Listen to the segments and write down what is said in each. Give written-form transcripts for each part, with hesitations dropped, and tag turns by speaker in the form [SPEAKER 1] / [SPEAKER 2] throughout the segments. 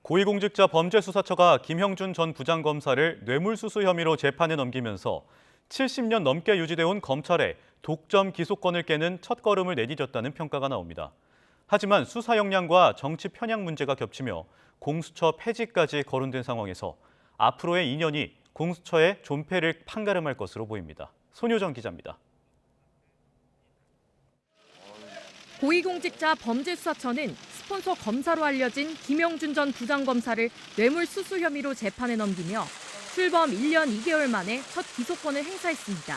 [SPEAKER 1] 고위공직자 범죄수사처가 김형준 전 부장검사를 뇌물수수 혐의로 재판에 넘기면서 70년 넘게 유지돼온 검찰의 독점 기소권을 깨는 첫걸음을 내디뎠다는 평가가 나옵니다. 하지만 수사 역량과 정치 편향 문제가 겹치며 공수처 폐지까지 거론된 상황에서 앞으로의 2년이 공수처의 존폐를 판가름할 것으로 보입니다. 손효정 기자입니다.
[SPEAKER 2] 고위공직자 범죄수사처는 스폰서 검사로 알려진 김형준 전 부장검사를 뇌물수수 혐의로 재판에 넘기며 출범 1년 2개월 만에 첫 기소권을 행사했습니다.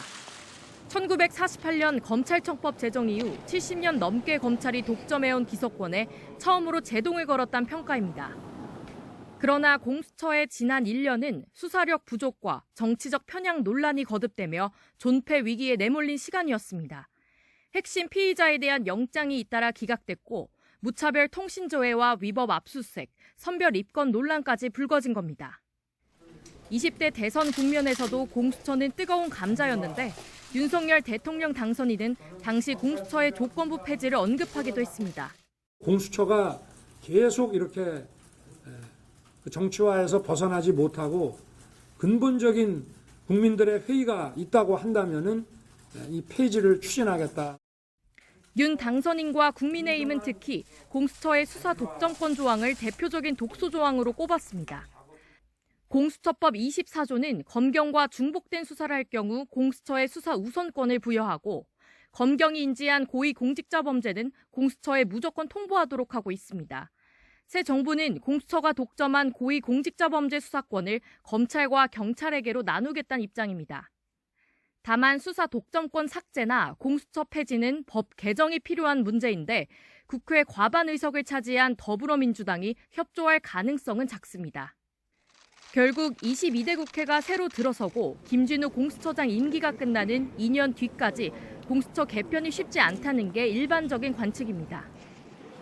[SPEAKER 2] 1948년 검찰청법 제정 이후 70년 넘게 검찰이 독점해온 기소권에 처음으로 제동을 걸었다는 평가입니다. 그러나 공수처의 지난 1년은 수사력 부족과 정치적 편향 논란이 거듭되며 존폐 위기에 내몰린 시간이었습니다. 핵심 피의자에 대한 영장이 잇따라 기각됐고 무차별 통신조회와 위법 압수수색, 선별 입건 논란까지 불거진 겁니다. 20대 대선 국면에서도 공수처는 뜨거운 감자였는데 윤석열 대통령 당선이 된 당시 공수처의 조건부 폐지를 언급하기도 했습니다.
[SPEAKER 3] 공수처가 계속 이렇게 정치화에서 벗어나지 못하고 근본적인 국민들의 회의가 있다고 한다면은 이 폐지를 추진하겠다.
[SPEAKER 2] 윤 당선인과 국민의힘은 특히 공수처의 수사 독점권 조항을 대표적인 독소 조항으로 꼽았습니다. 공수처법 24조는 검경과 중복된 수사를 할 경우 공수처에 수사 우선권을 부여하고 검경이 인지한 고위공직자 범죄는 공수처에 무조건 통보하도록 하고 있습니다. 새 정부는 공수처가 독점한 고위공직자 범죄 수사권을 검찰과 경찰에게로 나누겠다는 입장입니다. 다만 수사 독점권 삭제나 공수처 폐지는 법 개정이 필요한 문제인데 국회 과반 의석을 차지한 더불어민주당이 협조할 가능성은 작습니다. 결국 22대 국회가 새로 들어서고 김진우 공수처장 임기가 끝나는 2년 뒤까지 공수처 개편이 쉽지 않다는 게 일반적인 관측입니다.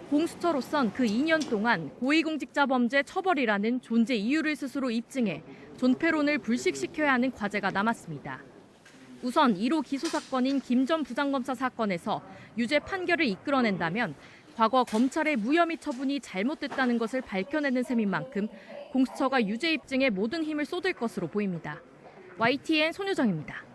[SPEAKER 2] 공수처로선 그 2년 동안 고위공직자 범죄 처벌이라는 존재 이유를 스스로 입증해 존폐론을 불식시켜야 하는 과제가 남았습니다. 우선 1호 기소 사건인 김 전 부장검사 사건에서 유죄 판결을 이끌어낸다면 과거 검찰의 무혐의 처분이 잘못됐다는 것을 밝혀내는 셈인 만큼 공수처가 유죄 입증에 모든 힘을 쏟을 것으로 보입니다. YTN 손효정입니다.